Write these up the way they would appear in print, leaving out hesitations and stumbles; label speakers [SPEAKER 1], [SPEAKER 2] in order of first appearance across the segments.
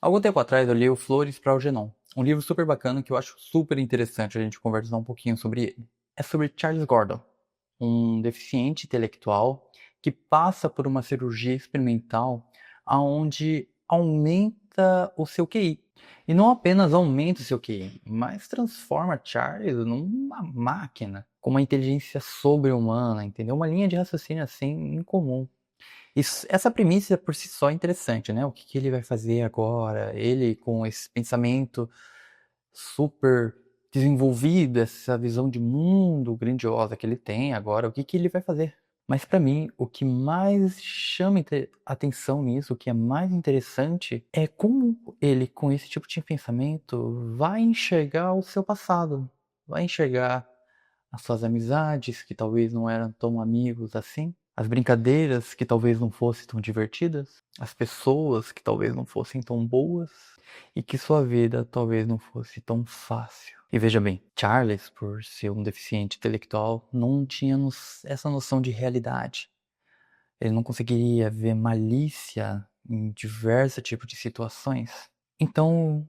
[SPEAKER 1] Algum tempo atrás eu li o Flores para Algernon, um livro super bacana que eu acho super interessante a gente conversar um pouquinho sobre ele. É sobre Charles Gordon, um deficiente intelectual que passa por uma cirurgia experimental aonde aumenta o seu QI. E não apenas aumenta o seu QI, mas transforma Charles numa máquina com uma inteligência sobre-humana, entendeu? Uma linha de raciocínio assim incomum. Essa premissa por si só é interessante, né? O que ele vai fazer agora? Ele com esse pensamento super desenvolvido, essa visão de mundo grandiosa que ele tem agora, o que ele vai fazer? Mas para mim, o que mais chama atenção nisso, o que é mais interessante, é como ele, com esse tipo de pensamento, vai enxergar o seu passado, vai enxergar as suas amizades, que talvez não eram tão amigos assim, as brincadeiras que talvez não fossem tão divertidas, as pessoas que talvez não fossem tão boas e que sua vida talvez não fosse tão fácil. E veja bem, Charles, por ser um deficiente intelectual, não tinha essa noção de realidade. Ele não conseguiria ver malícia em diversos tipos de situações. Então,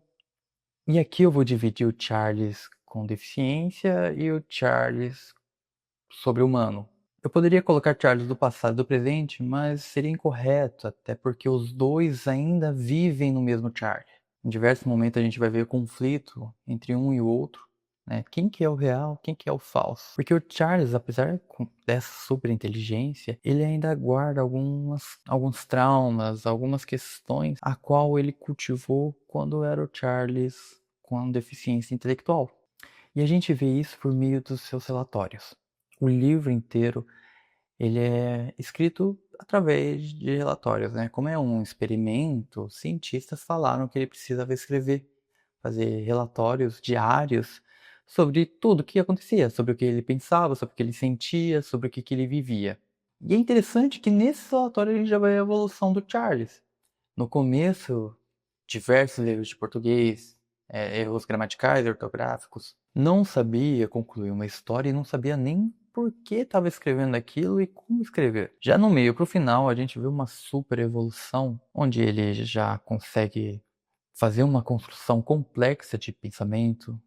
[SPEAKER 1] e aqui eu vou dividir o Charles com deficiência e o Charles sobre-humano. Eu poderia colocar Charles do passado e do presente, mas seria incorreto, até porque os dois ainda vivem no mesmo Charlie. Em diversos momentos a gente vai ver conflito entre um e o outro, né? Quem que é o real, quem que é o falso? Porque o Charles, apesar dessa super inteligência, ele ainda guarda alguns traumas, algumas questões a qual ele cultivou quando era o Charles com deficiência intelectual. E a gente vê isso por meio dos seus relatórios. O livro inteiro ele é escrito através de relatórios, né? Como é um experimento, cientistas falaram que ele precisava escrever, fazer relatórios diários sobre tudo o que acontecia, sobre o que ele pensava, sobre o que ele sentia, sobre o que ele vivia. E é interessante que nesse relatório a gente já vê a evolução do Charles. No começo, diversos erros de português, erros gramaticais, ortográficos. Não sabia concluir uma história e não sabia nem por que estava escrevendo aquilo e como escrever. Já no meio para o final, a gente vê uma super evolução, onde ele já consegue fazer uma construção complexa de pensamento,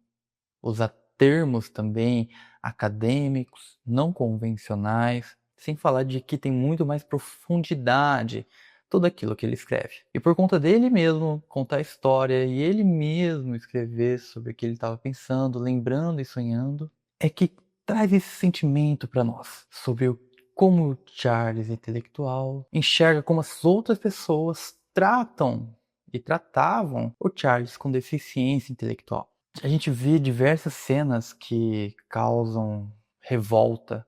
[SPEAKER 1] usar termos também acadêmicos, não convencionais, sem falar de que tem muito mais profundidade tudo aquilo que ele escreve. E por conta dele mesmo contar a história e ele mesmo escrever sobre o que ele estava pensando, lembrando e sonhando, é que traz esse sentimento para nós sobre como o Charles intelectual enxerga como as outras pessoas tratam e tratavam o Charles com deficiência intelectual. A gente vê diversas cenas que causam revolta.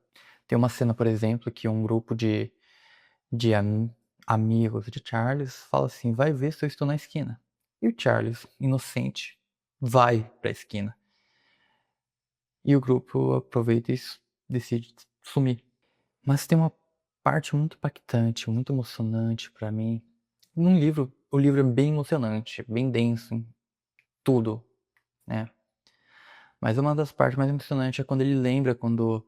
[SPEAKER 1] Tem uma cena, por exemplo, que um grupo de amigos de Charles fala assim: vai ver se eu estou na esquina. E o Charles, inocente, vai para a esquina. E o grupo aproveita e decide sumir. Mas tem uma parte muito impactante, muito emocionante para mim. Num livro, o livro é bem emocionante, bem denso em tudo, né? Mas uma das partes mais emocionantes é quando ele lembra quando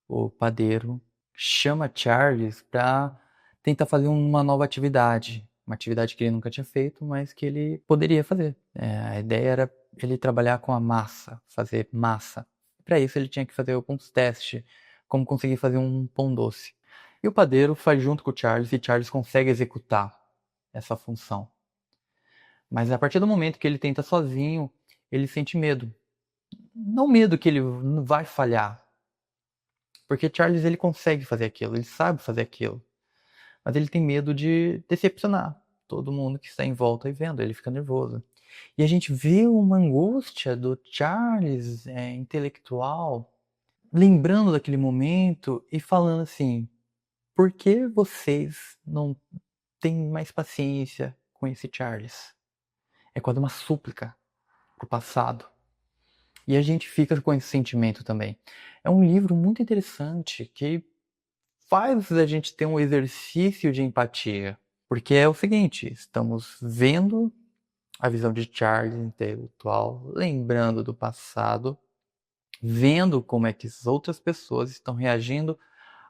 [SPEAKER 1] o padeiro chama Charles para tentar fazer uma nova atividade. Uma atividade que ele nunca tinha feito, mas que ele poderia fazer. A ideia era ele trabalhar com a massa, fazer massa. Para isso ele tinha que fazer alguns testes, como conseguir fazer um pão doce. E o padeiro faz junto com o Charles e Charles consegue executar essa função. Mas a partir do momento que ele tenta sozinho, ele sente medo. Não medo que ele não vai falhar, porque Charles ele consegue fazer aquilo, ele sabe fazer aquilo, mas ele tem medo de decepcionar todo mundo que está em volta e vendo, ele fica nervoso. E a gente vê uma angústia do Charles intelectual, lembrando daquele momento e falando assim: por que vocês não têm mais paciência com esse Charles? É quase uma súplica pro passado. E a gente fica com esse sentimento também. É um livro muito interessante que faz a gente ter um exercício de empatia. Porque é o seguinte, estamos vendo a visão de Charles intelectual, lembrando do passado, vendo como é que as outras pessoas estão reagindo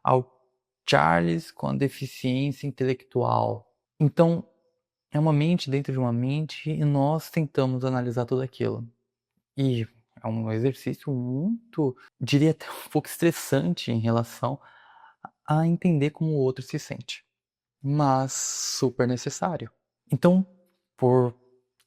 [SPEAKER 1] ao Charles com a deficiência intelectual. Então, É uma mente dentro de uma mente e nós tentamos analisar tudo aquilo. E é um exercício muito, diria até um pouco estressante em relação a entender como o outro se sente, mas super necessário. Então, por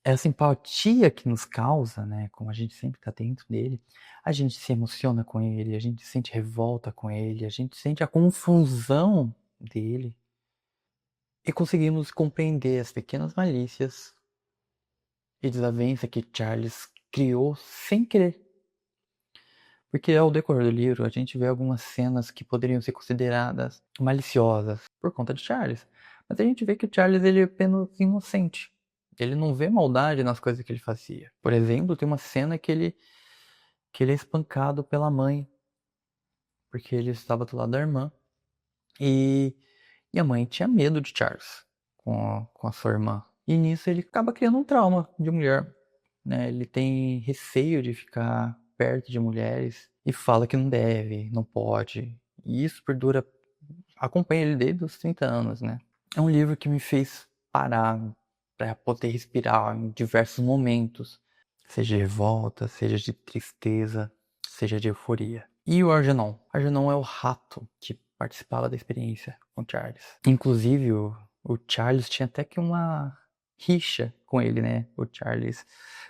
[SPEAKER 1] essa empatia que nos causa, né, como a gente sempre está dentro dele, a gente se emociona com ele, a gente sente revolta com ele, a gente sente a confusão dele e conseguimos compreender as pequenas malícias e desavença que Charles criou sem querer. Porque ao decorrer do livro a gente vê algumas cenas que poderiam ser consideradas maliciosas por conta de Charles. Mas a gente vê que o Charles ele é apenas inocente. Ele não vê maldade nas coisas que ele fazia. Por exemplo, tem uma cena que ele é espancado pela mãe. Porque ele estava do lado da irmã. E a mãe tinha medo de Charles com a sua irmã. E nisso ele acaba criando um trauma de mulher. Né? Ele tem receio de ficar perto de mulheres e fala que não deve, não pode. E isso perdura, acompanha ele desde os 30 anos, né? É um livro que me fez parar para poder respirar em diversos momentos, seja de revolta, seja de tristeza, seja de euforia. E o Algernon? Algernon é o rato que participava da experiência com Charles. Inclusive, o Charles tinha até que uma rixa com ele, né? O Charles,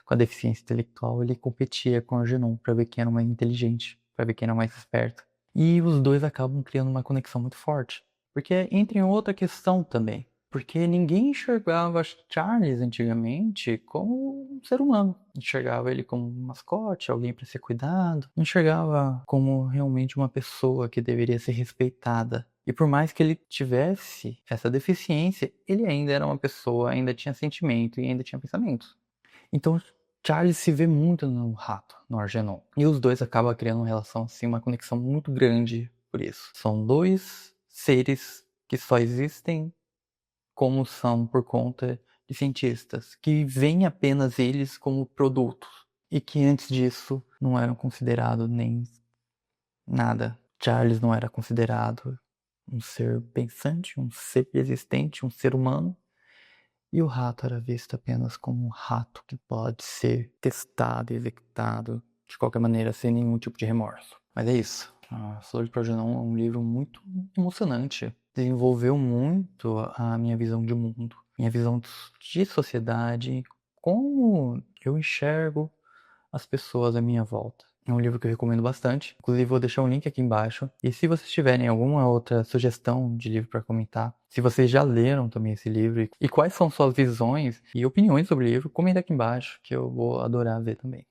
[SPEAKER 1] com a deficiência intelectual, ele competia com o Algernon para ver quem era mais inteligente, para ver quem era mais esperto. E os dois acabam criando uma conexão muito forte. Porque entra em outra questão também. Porque ninguém enxergava Charles antigamente como um ser humano. Enxergava ele como um mascote, alguém para ser cuidado. Não enxergava como realmente uma pessoa que deveria ser respeitada. E por mais que ele tivesse essa deficiência, ele ainda era uma pessoa, ainda tinha sentimento e ainda tinha pensamentos. Então Charles se vê muito no rato, no Algernon. E os dois acabam criando uma relação assim, uma conexão muito grande por isso. São dois seres que só existem como são por conta de cientistas, que veem apenas eles como produtos e que antes disso não eram considerados nem nada. Charles não era considerado um ser pensante, um ser existente, um ser humano, e o rato era visto apenas como um rato que pode ser testado e executado de qualquer maneira sem nenhum tipo de remorso. Mas é isso. A Flor de Progenão é um livro muito emocionante. Desenvolveu muito a minha visão de mundo, minha visão de sociedade, como eu enxergo as pessoas à minha volta. É um livro que eu recomendo bastante. Inclusive, vou deixar um link aqui embaixo. E se vocês tiverem alguma outra sugestão de livro para comentar, se vocês já leram também esse livro e quais são suas visões e opiniões sobre o livro, comenta aqui embaixo que eu vou adorar ver também.